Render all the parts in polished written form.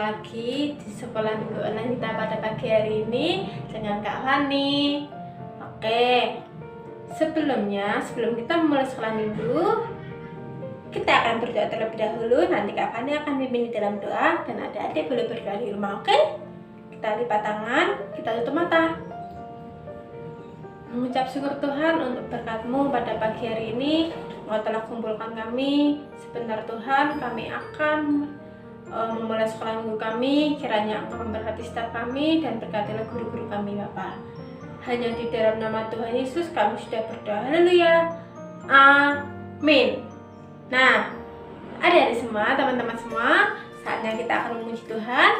lagi di sekolah minggu online kita pada pagi hari ini dengan Kak Fani. Oke, sebelum kita memulai sekolah minggu, kita akan berdoa terlebih dahulu. Nanti Kak Fani akan memimpin dalam doa dan adik-adik boleh berdoa di rumah. Oke, kita lipat tangan, kita tutup mata. Mengucap syukur Tuhan untuk berkat-Mu pada pagi hari ini. Engkau telah kumpulkan kami. Sebentar Tuhan, kami akan memulai sekolah minggu kami. Kiranya Engkau memberkati setiap kami dan berkatilah guru-guru kami Bapa. Hanya di dalam nama Tuhan Yesus kami sudah berdoa. Haleluya. Amin. Nah, adik-adik semua, teman-teman semua, saatnya kita akan memuji Tuhan.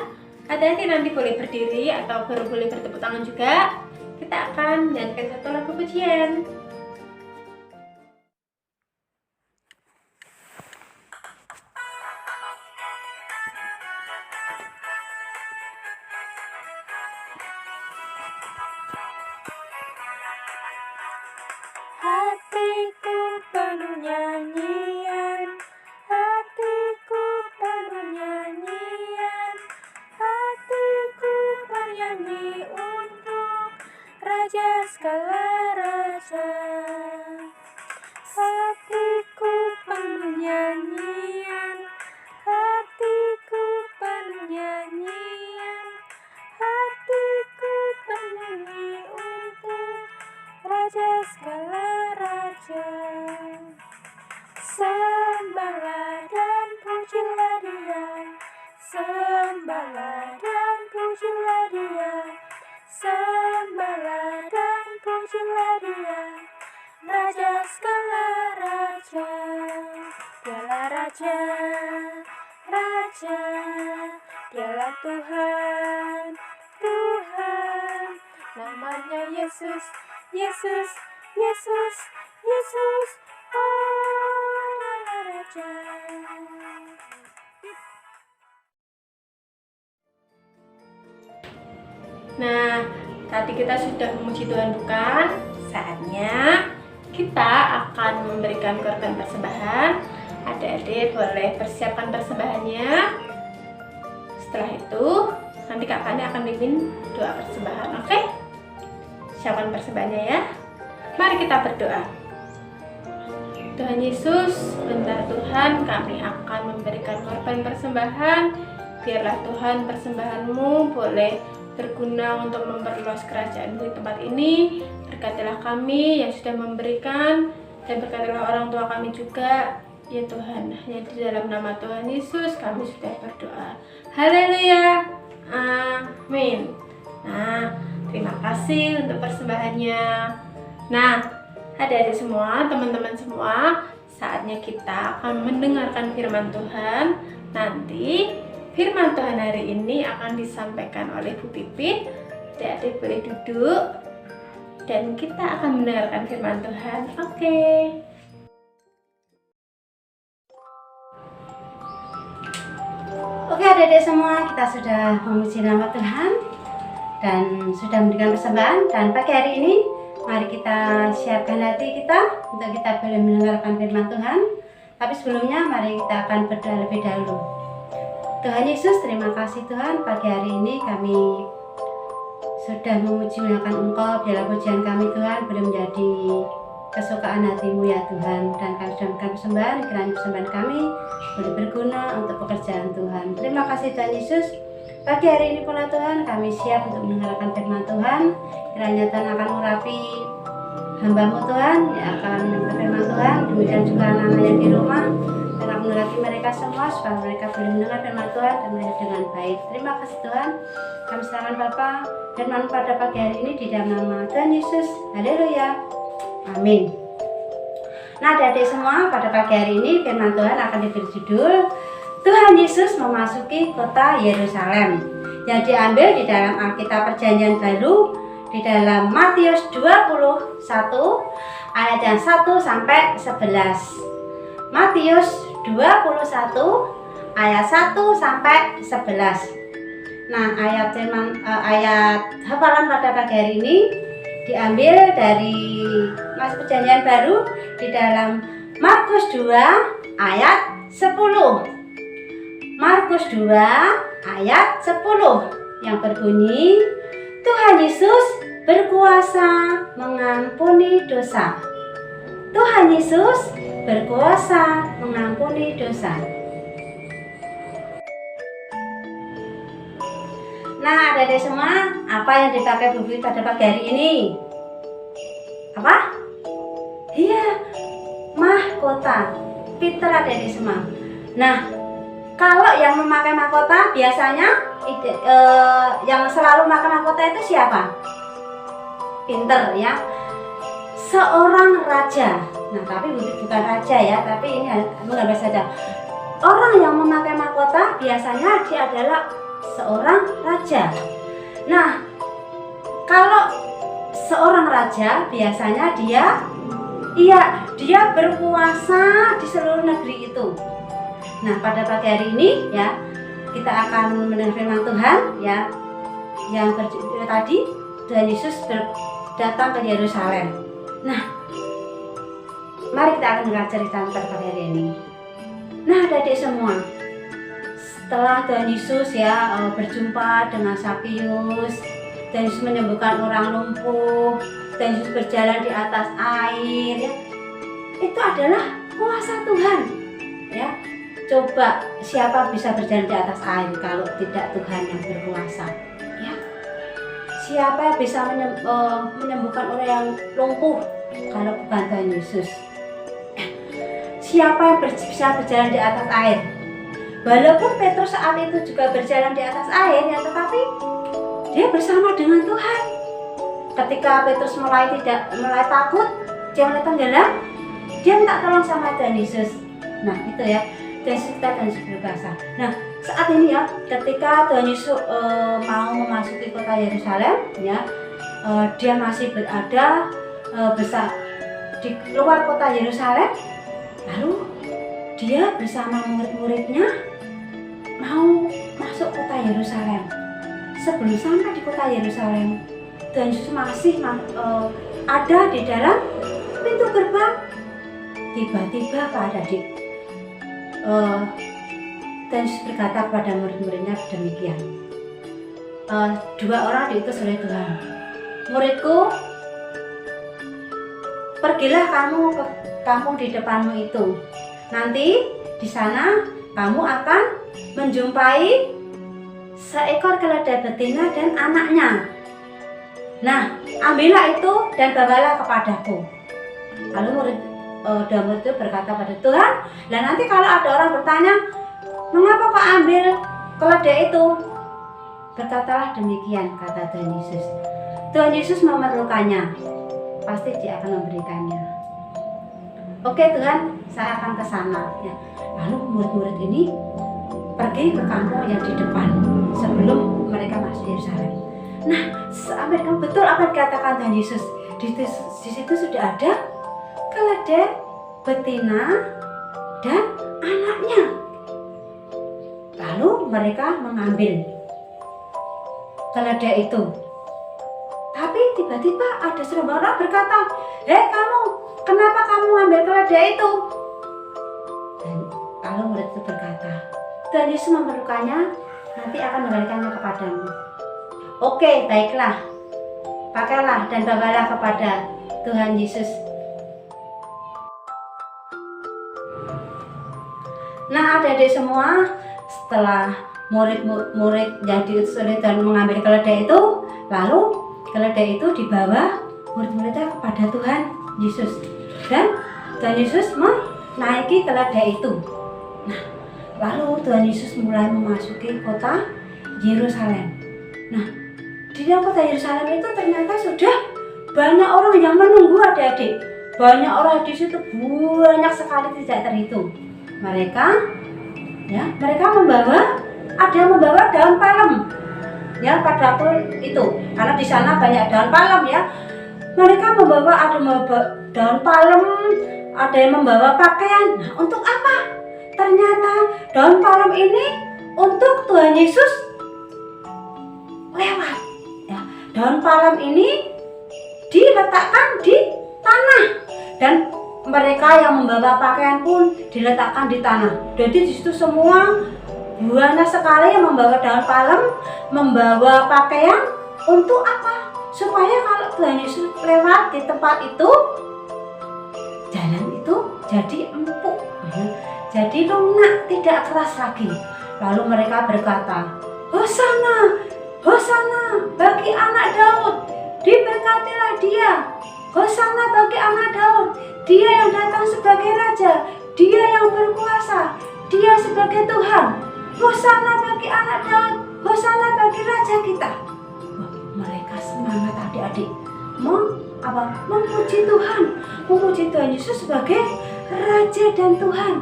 Adik-adik nanti boleh berdiri atau baru boleh bertepuk tangan juga. Kita akan menyanyikan satu lagu pujian. Hatiku penuh nyanyian, hatiku penuh nyanyian, hatiku bernyanyi untuk Raja segala raja. Hatiku penuh nyanyian, hatiku penuh nyanyian, hatiku bernyanyi untuk Raja segala raja. Sembahlah dan pujilah Dia, sembahlah dan pujilah Dia, sembahlah dan pujilah Dia, Raja segala raja. Dialah Raja, Raja, Dialah Tuhan, Tuhan. Namanya Yesus, Yesus, Yesus, Yesus, oh Dialah Raja. Nah, tadi kita sudah memuji Tuhan bukan? Saatnya kita akan memberikan korban persembahan. Adik-adik boleh persiapkan persembahannya. Setelah itu, nanti Kak Fani akan bimbing doa persembahan, oke? Siapkan persembahannya ya. Mari kita berdoa. Tuhan Yesus, bentar Tuhan kami akan memberikan korban persembahan. Biarlah Tuhan persembahan-Mu boleh berguna untuk memperluas kerajaan di tempat ini. Berkatilah kami yang sudah memberikan dan berkatilah orang tua kami juga. Ya Tuhan, hanya di dalam nama Tuhan Yesus kami sudah berdoa. Haleluya. Amin. Nah, terima kasih untuk persembahannya. Nah, adik-adik semua, teman-teman semua, saatnya kita akan mendengarkan firman Tuhan. Nanti firman Tuhan hari ini akan disampaikan oleh Bu Pipit. Adik-adik boleh duduk dan kita akan mendengarkan firman Tuhan. Oke. Oke adik-adik semua, kita sudah memuji nama Tuhan dan sudah memberikan persembahan. Dan pagi hari ini mari kita siapkan hati kita untuk kita boleh mendengarkan firman Tuhan. Tapi sebelumnya mari kita akan berdoa lebih dahulu. Tuhan Yesus, terima kasih Tuhan, pagi hari ini kami sudah memuji memuliakan Engkau. Biarlah pujian kami Tuhan boleh menjadi kesukaan hati-Mu ya Tuhan. Dan kami sudah memberikan persembahan, kiranya persembahan kami boleh berguna untuk pekerjaan Tuhan. Terima kasih Tuhan Yesus. Pagi hari ini pula Tuhan, kami siap untuk mendengarkan firman Tuhan. Kiranya Tuhan akan mengurapi hamba-Mu Tuhan yang akan mendengar firman Tuhan. Demikian juga anak-anak yang di rumah, dan akan menolong mereka semua supaya mereka boleh mendengar firman Tuhan dan melihat dengan baik. Terima kasih Tuhan. Kami serahkan Bapa firman pada pagi hari ini di dalam nama Tuhan Yesus. Haleluya. Amin. Nah adik-adik semua, pada pagi hari ini firman Tuhan akan diberi judul Tuhan Yesus memasuki kota Yerusalem, yang diambil di dalam Alkitab Perjanjian Baru di dalam Matius 21 ayat yang 1 sampai 11. Matius 21 ayat 1 sampai 11. Nah, ayat hafalan pada pagi hari ini diambil dari Perjanjian Baru di dalam Markus 2 ayat 10. Markus 2 ayat 10 yang berbunyi, Tuhan Yesus berkuasa mengampuni dosa. Tuhan Yesus berkuasa mengampuni dosa. Nah, adik-adik semua, apa yang dipakai Bu Vivi pada pagi hari ini? Apa? Iya, mahkota. Pintar adik-adik semua. Nah, kalau yang memakai mahkota biasanya yang selalu memakai mahkota itu siapa? Pintar ya. Seorang raja. Nah, tapi bukan raja ya, tapi ini menggambar saja. Orang yang memakai mahkota biasanya dia adalah seorang raja. Nah, kalau seorang raja biasanya dia berkuasa di seluruh negeri itu. Nah, pada pagi hari ini ya, kita akan mendengar firman Tuhan ya, yang tadi Tuhan Yesus datang ke Yerusalem. Nah, mari kita akan mendengar cerita pada pagi hari ini. Nah, adik-adik semua, setelah Tuhan Yesus ya berjumpa dengan Sakius, Tuhan Yesus menyembuhkan orang lumpuh, Tuhan Yesus berjalan di atas air ya, itu adalah kuasa Tuhan ya. Coba siapa bisa berjalan di atas air kalau tidak Tuhan yang berkuasa ya? Siapa yang bisa menyembuhkan orang yang lumpuh kalau bukan Tuhan Yesus? Siapa yang bisa berjalan di atas air? Walaupun Petrus saat itu juga berjalan di atas air ya, tetapi dia bersama dengan Tuhan. Ketika Petrus mulai takut, dia mulai tenggelam, dia minta tolong sama Tuhan Yesus. Nah, itu ya. Tuhan Yesus berkuasa. Nah, saat ini ya, ketika Tuhan Yesus mau memasuki kota Yerusalem, ya, dia masih berada di luar kota Yerusalem. Lalu dia bersama murid-muridnya mau masuk kota Yerusalem. Sebelum sampai di kota Yerusalem, Tuhan Yesus masih ada di dalam pintu gerbang. Tiba-tiba pada Tuhan Yesus berkata kepada murid-muridnya demikian, 2 orang diutus oleh Tuhan. Muridku, pergilah kamu di depanmu itu. Nanti di sana kamu akan menjumpai seekor keledai betina dan anaknya. Nah, ambillah itu dan bawalah kepadaku. Lalu murid itu berkata pada Tuhan, dan nanti kalau ada orang bertanya, mengapa kau ambil keledai itu? Berkatalah demikian, kata Tuhan Yesus. Tuhan Yesus memerlukannya, pasti dia akan memberikannya. Oke Tuhan, saya akan ke sana. Ya. Lalu murid-murid ini pergi ke kampung yang di depan sebelum mereka masuk Yerusalem. Nah, mereka betul apa yang dikatakan Tuhan Yesus. Di situ sudah ada keledai betina dan anaknya. Lalu mereka mengambil keledai itu. Tapi tiba-tiba ada seorang orang berkata, "Hei kamu, kenapa kamu ambil keledai itu?" Dan lalu murid itu berkata, "Tuhan Yesus memerlukannya, nanti akan mengembalikannya kepadamu." Oke, baiklah. Pakailah dan bawalah kepada Tuhan Yesus. Nah, adik-adik semua, setelah murid yang diutus oleh Tuhan mengambil keledai itu, lalu keledai itu dibawa murid-muridnya kepada Tuhan Yesus, dan Tuhan Yesus menaiki keledai itu. Nah, lalu Tuhan Yesus mulai memasuki kota Yerusalem. Nah, di dalam kota Yerusalem itu ternyata sudah banyak orang yang menunggu adik-adik. Banyak orang di situ, banyak sekali tidak terhitung. Mereka membawa, ada yang membawa daun palem ya pada waktu itu, karena di sana banyak daun palem ya. Mereka ada membawa daun palem, ada yang membawa pakaian. Nah, untuk apa? Ternyata daun palem ini untuk Tuhan Yesus lewat ya. Daun palem ini diletakkan di tanah, dan mereka yang membawa pakaian pun diletakkan di tanah. Jadi di situ semua Banyak sekali yang membawa daun palem, membawa pakaian untuk apa? Supaya kalau Tuhan Yesus lewat di tempat itu, jalan itu jadi empuk, jadi lunak, tidak keras lagi. Lalu mereka berkata, Hosana, Hosana bagi anak Daud, diberkatilah dia. Hosana bagi anak Daud, dia yang datang sebagai raja, dia yang berkuasa, dia sebagai Tuhan. Hosana bagi anak Daud, Hosana bagi raja kita. Wah, mereka semangat adik-adik, memuji Tuhan, memuji Tuhan Yesus sebagai raja dan Tuhan,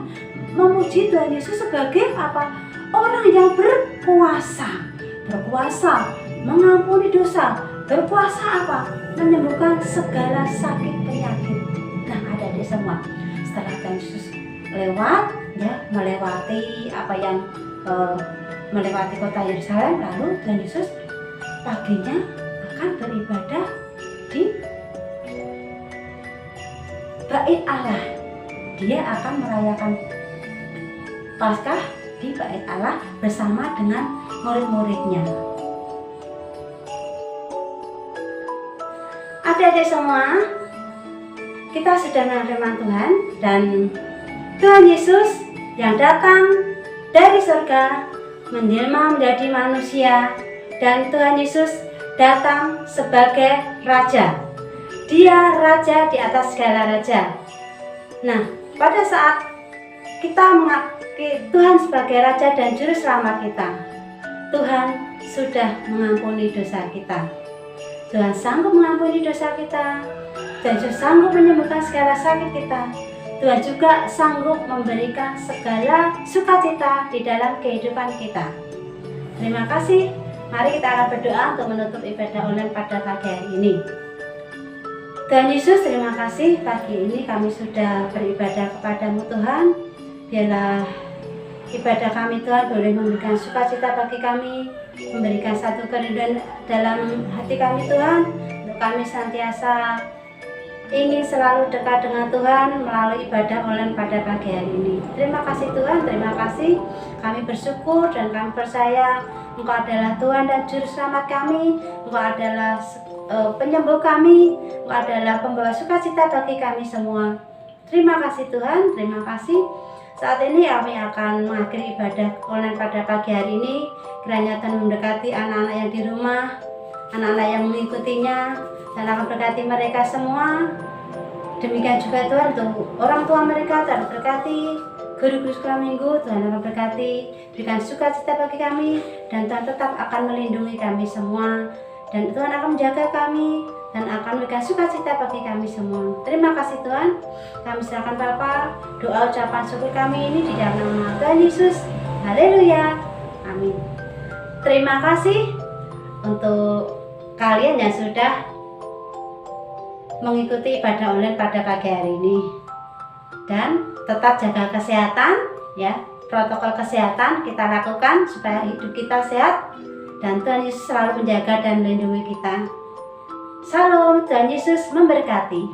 memuji Tuhan Yesus sebagai apa? Orang yang berkuasa, berkuasa mengampuni dosa, berkuasa apa? Menyembuhkan segala sakit penyakit. Nah, adik-adik semua, setelah Tuhan Yesus lewat, ya, melewati apa yang melewati kota Yerusalem, lalu Tuhan Yesus paginya akan beribadah di Bait Allah. Dia akan merayakan Paskah di Bait Allah bersama dengan murid-muridnya. Adik-adik semua, kita sudah mendengar firman Tuhan, dan Tuhan Yesus yang datang dari surga menjelma menjadi manusia, dan Tuhan Yesus datang sebagai raja. Dia raja di atas segala raja. Nah, pada saat kita mengakui Tuhan sebagai raja dan juru selamat kita, Tuhan sudah mengampuni dosa kita. Tuhan sanggup mengampuni dosa kita. Tuhan juga sanggup menyembuhkan segala sakit kita. Tuhan juga sanggup memberikan segala sukacita di dalam kehidupan kita. Terima kasih. Mari kita akan berdoa untuk menutup ibadah online pada pagi hari ini. Tuhan Yesus, terima kasih pagi ini kami sudah beribadah kepadamu Tuhan. Biarlah ibadah kami Tuhan boleh memberikan sukacita bagi kami, memberikan satu kerinduan dalam hati kami Tuhan, untuk kami senantiasa ingin selalu dekat dengan Tuhan melalui ibadah online pada pagi hari ini. Terima kasih Tuhan, terima kasih. Kami bersyukur dan kami percaya Engkau adalah Tuhan dan Juru Selamat kami. Engkau adalah penyembuh kami. Engkau adalah pembawa sukacita bagi kami semua. Terima kasih Tuhan, terima kasih. Saat ini kami akan mengakhiri ibadah online pada pagi hari ini. Kiranya Tuhan mendekati anak-anak yang di rumah, anak-anak yang mengikutinya, dan akan berkati mereka semua. Demikian juga Tuhan untuk orang tua mereka, Tuhan berkati. Guru-guru sekolah minggu, Tuhan akan berkati. Berikan sukacita bagi kami, dan Tuhan tetap akan melindungi kami semua. Dan Tuhan akan menjaga kami, dan akan memberikan sukacita bagi kami semua. Terima kasih Tuhan. Kami serahkan Bapa, doa ucapan syukur kami ini di dalam nama Tuhan Yesus. Haleluya. Amin. Terima kasih untuk kalian yang sudah mengikuti ibadah online pada pagi hari ini, dan tetap jaga kesehatan ya. Protokol kesehatan kita lakukan supaya hidup kita sehat, dan Tuhan Yesus selalu menjaga dan melindungi kita. Salam, Tuhan Yesus memberkati.